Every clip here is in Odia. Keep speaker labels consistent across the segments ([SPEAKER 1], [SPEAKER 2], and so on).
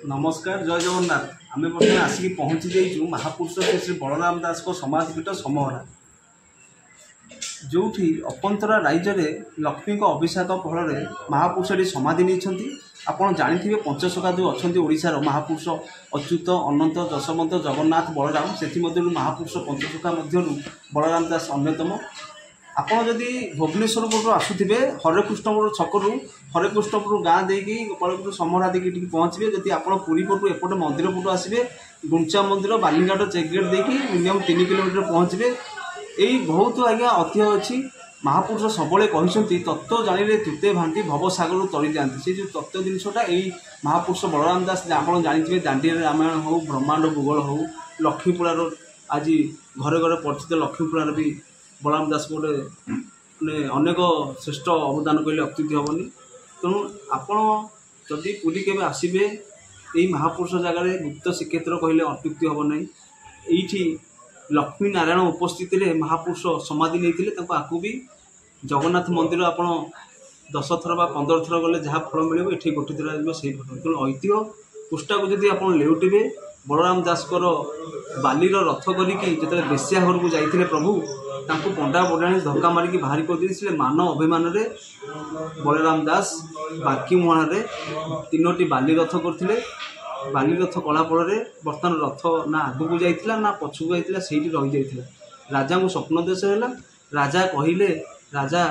[SPEAKER 1] नमस्कार जय जगन्नाथ आम बर्तमान आसिक पहुँची जाइए महापुरुष श्री बलराम दास को समाधिपीठ समहरा जो अपंतरा राज्य में लक्ष्मी अभिषेक फल महापुरुष समाधि नहीं आपड़ जानी पंचसखा जो अच्छा ओडार महापुरुष अच्युत अनंत जशवंत जगन्नाथ बलराम से महापुरुष पंचसखा बलराम दास अन्यतम। आपड़ जदि भुवनेश्वर आसुवे हरेकृष्णपुर छकु हरेकृष्णपुर गाँ देकी गोपालपुर समहरा देखिए पहुँचे जदि आप पुरी पटू एपटे मंदिर पटू आसवे गुंचा मंदिर बालीघाट चेकगेट देखिए मिनिमम 3 किलोमीटर पहुँचे। यही बहुत आज्ञा ऐतिह्य अच्छी महापुरुष सबले कहते तत्व जाने तृतीय भांति भवसागर तरी जाती से जो तत्व जिनसा यही महापुरुष बलराम दास आप जानते दांडी रामायण हो ब्रह्मांड भूगोल हो लक्ष्मीपुरार आज घरे घरे परिचित लक्ष्मीपुरार भी बलराम दास गोटे मैंने अनेक श्रेष्ठ अवदान कहले अत्युक्ति हेनी। तेणु आपण जदि पुरी के आसवे यही महापुरुष जगार गुप्त श्रीक्षेत्र कहले अत्युक्ति हेना। ये लक्ष्मी नारायण उपस्थित महापुरुष समाधि नहीं आपको भी जगन्नाथ मंदिर आप 10 थर 15 थर गले जहाँ फल मिले ये गोटे थर से फल। तेणु ऐतिह्य पुष्टा को जब आप लेउटे बलराम दास बालीर रथ करी जो बेश्या घर को जाते प्रभु तांको पंडा बडाणी धक्का मारिकी बाहरी कर मान अभिमान बलराम दास बाकी मुहाण 3टी बाली रथ करते बाली रथ कला फल बर्तमान रथ ना आग को जाइला ना पछू जाइला से रही जाइला। राजा को स्वप्न देश है राजा कहले राजा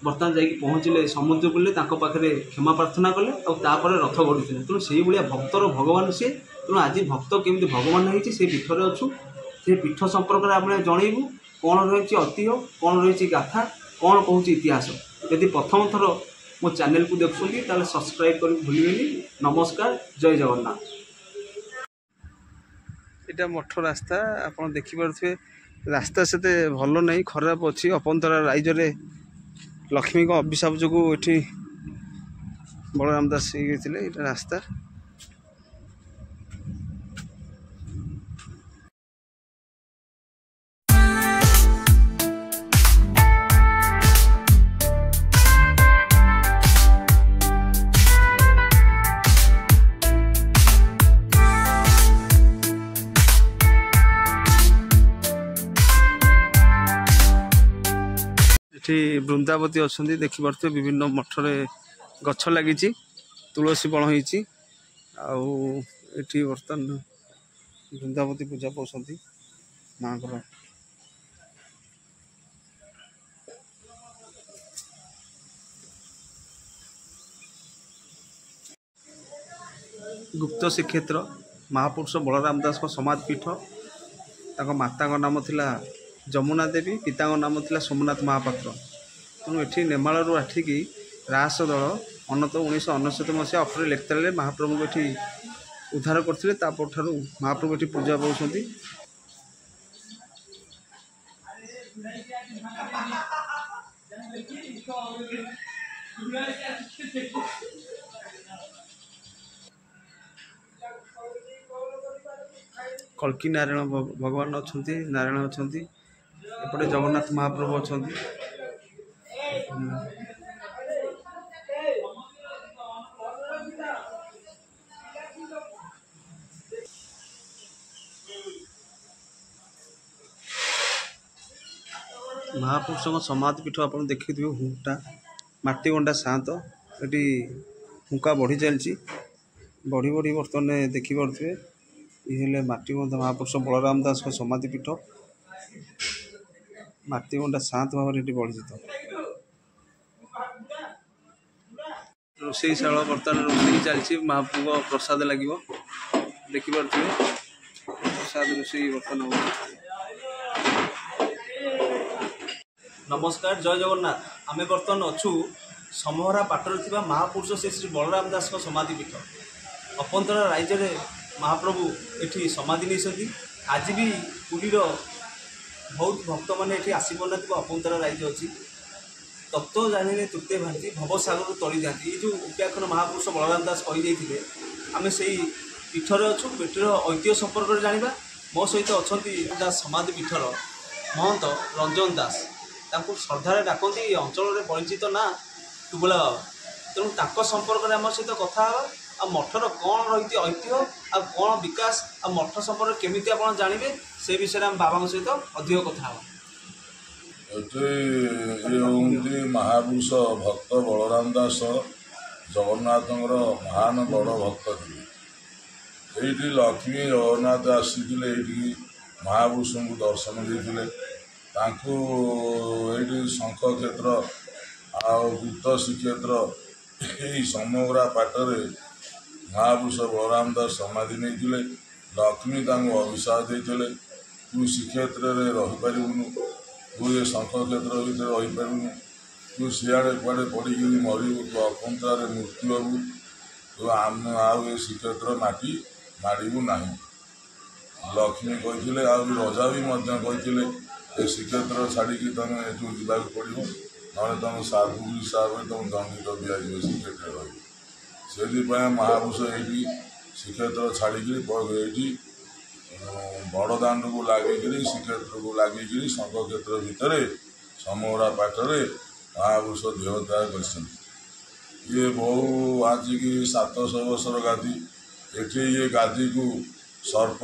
[SPEAKER 1] बर्तमान जा पहुँचले समुद्र कूले पाखे क्षमा प्रार्थना कले और रथ गढ़ी। तेणु से भाया भक्तर भगवान सी। तेणु आज भक्त केमी भगवान होती से पीठर अच्छु से पीठ संपर्क में आम जनइबू कौन रही ऐतिह्य कौन रही गाथा कौन कहूँ इतिहास। यदि प्रथम थर मो चैनल को देखुंगी ताले सब्सक्राइब कर भूलिए। नमस्कार जय जगन्नाथ।
[SPEAKER 2] इटा मठ रास्ता आप देखिपे रास्ता से भल नहीं खराब अच्छी अपंतरा राज्य में लक्ष्मी को अभिशाप जो ये बलराम दास ये रास्ता ये वृंदावती अच्छा देखिपे विभिन्न मठरे गछ लगी तुलसी बण होती बर्तमान वृंदावती पूजा पाती माँ को गुप्त श्रीक्षेत्र महापुरुष बलराम दास को समाधिपीठ माता नाम थिला जमुना देवी पिता नाम थिला सोमनाथ महापात्र। तेणु ये नेमालू आठिकी रास दल अनंत 1999 मसीहा अप्रैल 1 तारिख महाप्रभु को ये उद्धार करते ठार महाप्रभु ये पूजा पाँच। कल्की नारायण भगवान अच्छा नारायण अच्छा एपटे जगन्नाथ महाप्रभु अच्छा। महापुरुषों समाधिपीठ आप देखिए हुंटा माटीगंडा सात ये हुंका बढ़ी चलती बढ़ी बढ़ी बर्तमान देखिपे ये माटीगंडा महापुरुष बलराम दास को समाधिपीठ माटीगंडा शांत भाव ये बढ़ी रोषेईशाला बर्तमान रोषे चलती महाप्रभु प्रसाद लगे देखिपे प्रसाद रोषे बर्तमान।
[SPEAKER 1] नमस्कार जय जगन्नाथ आम बर्तमान अच्छु समहरा पाटर थी महापुरुष से श्री बलराम दास को समाधिपीठ अपंतरा राज्य में महाप्रभु ये समाधि नहीं। आज भी पुरीर बहुत भक्त मैंने ये आसपना अपंतरा राज्य अच्छी तत्व जाने तृतीय भांति भवसागर तरी जाती ये जो उपाख्यान महापुरुष बलराम दास कही आम से पीठर अच्छु पीठर ऐतिह्य संपर्क जाना मो सहित अच्छा समाधिपीठर महंत रंजन दास श्रद्धार डाकती अंचल परिचित ना दुबला बाबा। तेणु संपर्क में आम सहित कथा ଆଉ ମଠର କ'ଣ ରହିଛି ଐତିହ୍ୟ ଆଉ କ'ଣ ବିକାଶ ଆଉ ମଠ ସମ୍ପର୍କରେ କେମିତି ଆପଣ ଜାଣିବେ ସେ ବିଷୟରେ ଆମେ ବାବାଙ୍କ ସହିତ ଅଧିକ କଥା ହେବା।
[SPEAKER 3] ଏଠି ଇଏ ହୁଅନ୍ତି ମହାପୁରୁଷ ଭକ୍ତ ବଳରାମ ଦାସ ଜଗନ୍ନାଥଙ୍କର ମହାନ ବଡ଼ ଭକ୍ତ ଥିଲେ। ଏଇଠି ଲକ୍ଷ୍ମୀ ଜଗନ୍ନାଥ ଆସିଥିଲେ, ଏଇଠିକି ମହାପୁରୁଷଙ୍କୁ ଦର୍ଶନ ଦେଇଥିଲେ। ତାଙ୍କୁ ଏଇଠି ଶଙ୍ଖ କ୍ଷେତ୍ର ଆଉ ଗୁପ୍ତ ଶ୍ରୀକ୍ଷେତ୍ର ଏହି ସମଗ୍ରା ପାଟରେ ମହାପୁରୁଷ ବଳରାମ ଦାସ ସମାଧି ନେଇଥିଲେ। ଲକ୍ଷ୍ମୀ ତାଙ୍କୁ ଅଭିଶାପ ଦେଇଥିଲେ, ତୁ ଶ୍ରୀକ୍ଷେତ୍ରରେ ରହିପାରିବୁନୁ, ତୁ ଏ ଶଙ୍ଖ କ୍ଷେତ୍ର ଭିତରେ ରହିପାରିବୁନୁ, ତୁ ସିଆଡ଼େ କୁଆଡ଼େ ପଡ଼ିକିରି ମରିବୁ, ତୁ ଅପନ୍ତରାରେ ମୃତ୍ୟୁ ହେବୁ, ତୁ ଆମେ ଆଉ ଏ ଶ୍ରୀକ୍ଷେତ୍ର ମାଟି ମାଡ଼ିବୁ ନାହିଁ। ଲକ୍ଷ୍ମୀ କହିଥିଲେ, ଆଉ ରଜା ବି ମଧ୍ୟ କହିଥିଲେ ଏ ଶ୍ରୀକ୍ଷେତ୍ର ଛାଡ଼ିକି ତୁମେ ଏଠୁ ଯିବାକୁ ପଡ଼ିବ, ନହେଲେ ତୁମ ସାଧୁ ହିସାବରେ ତୁମ ଦଣ୍ଡିତ ଦିଆଯିବ, ଶ୍ରୀକ୍ଷେତ୍ରରେ ରହିବ। ସେଥିପାଇଁ ମହାପୁରୁଷ ଏଇଠି ଶ୍ରୀକ୍ଷେତ୍ର ଛାଡ଼ିକିରି ଏଇଠି ବଡ଼ଦାଣ୍ଡକୁ ଲାଗିକିରି ଶ୍ରୀକ୍ଷେତ୍ରକୁ ଲାଗିକିରି ଶଙ୍ଖ କ୍ଷେତ୍ର ଭିତରେ ସମଗ୍ରା ପାଟରେ ମହାପୁରୁଷ ଦେହତ୍ୟାଗ କରିଛନ୍ତି। ଇଏ ବହୁ ଆଜିକି 700 ବର୍ଷର ଗାଦି। ଏଠି ଇଏ ଗାଦିକୁ ସର୍ପ,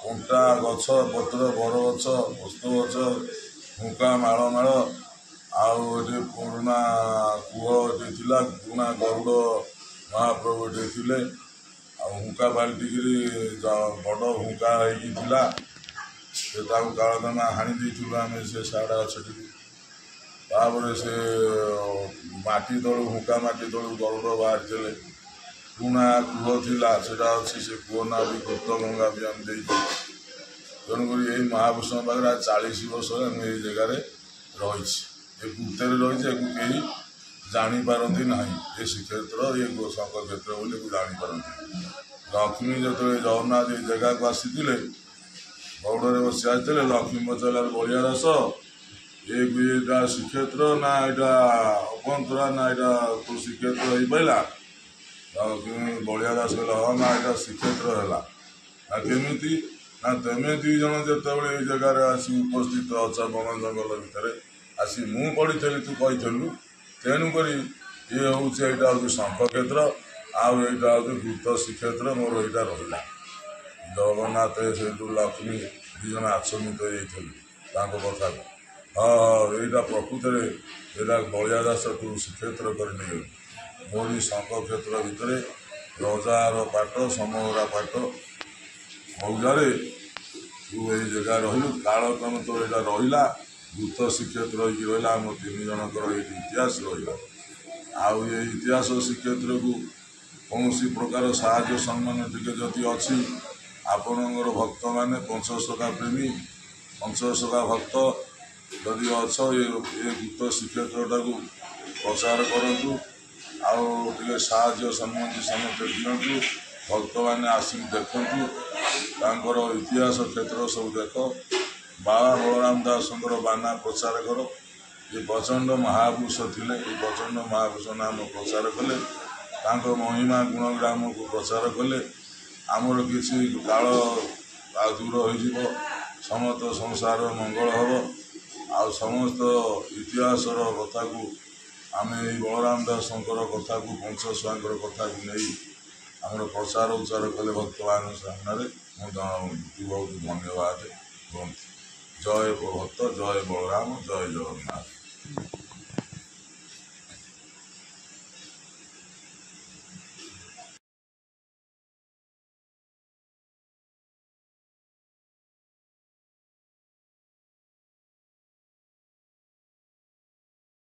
[SPEAKER 3] କଣ୍ଟା, ଗଛ ପତ୍ର, ବରଗଛ, ଓସ୍ତ ଗଛ, ହୁଙ୍କା ମାଳ ମାଳ, ଆଉ ଏଠି ପୁରୁଣା କୂଅ ଏଠି ଥିଲା, ପୁରୁଣା ଗରୁଡ଼ ମହାପ୍ରଭୁ ଏଠି ଥିଲେ। ଆଉ ହୁଙ୍କା ବାଲ୍ଟିକିରି ବଡ଼ ହୁଙ୍କା ହେଇକି ଥିଲା, ସେ ତାକୁ କାଳଦମା ହାଣି ଦେଇଥିଲୁ ଆମେ ସେ ସାଡ଼ା ଗଛଟିକୁ। ତାପରେ ସେ ମାଟି ତଳୁ ହୁଙ୍କା ମାଟି ତଳୁ ଗରୁଡ଼ ବାହାରିଥିଲେ। ପୁରୁଣା କୂଅ ଥିଲା, ସେଇଟା ଅଛି, ସେ କୂଅ ନାଁ ବି ଗୁପ୍ତ ଗଙ୍ଗା ବି ଆମେ ଦେଇଛୁ। ତେଣୁକରି ଏଇ ମହାପୁରୁଷଙ୍କ ପାଖରେ 40 ବର୍ଷ ମୁଁ ଏଇ ଜାଗାରେ ରହିଛି, ଏ ଗୁପ୍ତରେ ରହିଛି, ଏକୁ କେହି ଜାଣିପାରନ୍ତି ନାହିଁ। ଏ ଶ୍ରୀକ୍ଷେତ୍ର ଏ ଶଙ୍ଖ କ୍ଷେତ୍ର ବୋଲି ଏକୁ ଜାଣିପାରନ୍ତି। ଲକ୍ଷ୍ମୀ ଯେତେବେଳେ ଜଗନ୍ନାଥ ଏଇ ଜାଗାକୁ ଆସିଥିଲେ, ଗରୁଡ଼ରେ ବସି ଆସିଥିଲେ, ଲକ୍ଷ୍ମୀ ପଚାରିଲା, ବଳିଆ ଦାସ ଏଇଟା ଶ୍ରୀକ୍ଷେତ୍ର ନା ଏଇଟା ଅପନ୍ତରା ନା ଏଇଟା ତୁ ଶ୍ରୀକ୍ଷେତ୍ର ହେଇପାରିଲା? ବଳିଆ ଦାସ କହିଲା, ହଁ ନା ଏଇଟା ଶ୍ରୀକ୍ଷେତ୍ର ହେଲା। ନା କେମିତି? ନା ତମେ 2 ଜଣ ଯେତେବେଳେ ଏଇ ଜାଗାରେ ଆସି ଉପସ୍ଥିତ ଅଛ ବଣ ଜଙ୍ଗଲ ଭିତରେ ଆସି ମୁଁ ପଢ଼ିଥିଲି, ତୁ କହିଥିଲୁ, ତେଣୁକରି ଇଏ ହେଉଛି ଏଇଟା ହେଉଛି ଶଙ୍ଖ କ୍ଷେତ୍ର, ଆଉ ଏଇଟା ହେଉଛି ଗୁପ୍ତ ଶ୍ରୀକ୍ଷେତ୍ର, ମୋର ଏଇଟା ରହିଲା। ଜଗନ୍ନାଥ ସେଇଠୁ ଲକ୍ଷ୍ମୀ 2 ଜଣ ଆଚମ୍ବିତ ହେଇଯାଇଥିଲେ ତାଙ୍କ କଥାକୁ। ହଁ ଏଇଟା ପ୍ରକୃତରେ ଏଇଟା ବଳିଆ ଦାସ ତୁ ଶ୍ରୀକ୍ଷେତ୍ର କରି ନେଇଗଲୁ। ମୋରି ଶଙ୍ଖ କ୍ଷେତ୍ର ଭିତରେ ରଜାର ପାଟ, ସମଗ୍ରା ପାଟ ମୌଜାରେ ତୁ ଏଇ ଜାଗା ରହିଲୁ, କାଳକ୍ରମେ ତୋର ଏଇଟା ରହିଲା, ଗୁପ୍ତ ଶ୍ରୀକ୍ଷେତ୍ର ହେଇକି ରହିଲା। ଆମ 3 ଜଣଙ୍କର ଏଇଠି ଇତିହାସ ରହିଲା। ଆଉ ଏ ଇତିହାସ ଶ୍ରୀକ୍ଷେତ୍ରକୁ କୌଣସି ପ୍ରକାର ସାହାଯ୍ୟ ସମ୍ମାନ ଟିକେ ଯଦି ଅଛି, ଆପଣଙ୍କର ଭକ୍ତମାନେ ପଞ୍ଚସଖା ପ୍ରେମୀ, ପଞ୍ଚସଖା ଭକ୍ତ ଯଦି ଅଛ, ଏ ଗୁପ୍ତ ଶ୍ରୀକ୍ଷେତ୍ରଟାକୁ ପ୍ରଚାର କରନ୍ତୁ, ଆଉ ଟିକେ ସାହାଯ୍ୟ ସମ୍ବନ୍ଧୀ ସମସ୍ତେ ଦିଅନ୍ତୁ। ଭକ୍ତମାନେ ଆସିକି ଦେଖନ୍ତୁ, ତାଙ୍କର ଇତିହାସ କ୍ଷେତ୍ର ସବୁ ଦେଖ। ବାବା ବଳରାମ ଦାସଙ୍କର ବାନା ପ୍ରଚାର କର। ଏ ପ୍ରଚଣ୍ଡ ମହାପୁରୁଷ ଥିଲେ, ଏ ପ୍ରଚଣ୍ଡ ମହାପୁରୁଷ ନାମ ପ୍ରଚାର କଲେ, ତାଙ୍କ ମହିମା ଗୁଣଗ୍ରାମକୁ ପ୍ରଚାର କଲେ, ଆମର କିଛି କାଳ ଦୂର ହୋଇଯିବ, ସମସ୍ତ ସଂସାର ମଙ୍ଗଳ ହେବ। ଆଉ ସମସ୍ତ ଇତିହାସର କଥାକୁ ଆମେ ଏଇ ବଳରାମ ଦାସଙ୍କର କଥାକୁ, ପଞ୍ଚସଖାଙ୍କର କଥାକୁ ନେଇ ଆମର ପ୍ରଚାର ଉଚ୍ଚାର କଲେ ଭକ୍ତମାନଙ୍କ ସାମ୍ନାରେ ମୁଁ ବହୁତ ଧନ୍ୟବାଦ କୁହନ୍ତି। ଜୟ ଭକ୍ତ, ଜୟ ବଳରାମ, ଜୟ ଜଗନ୍ନାଥ।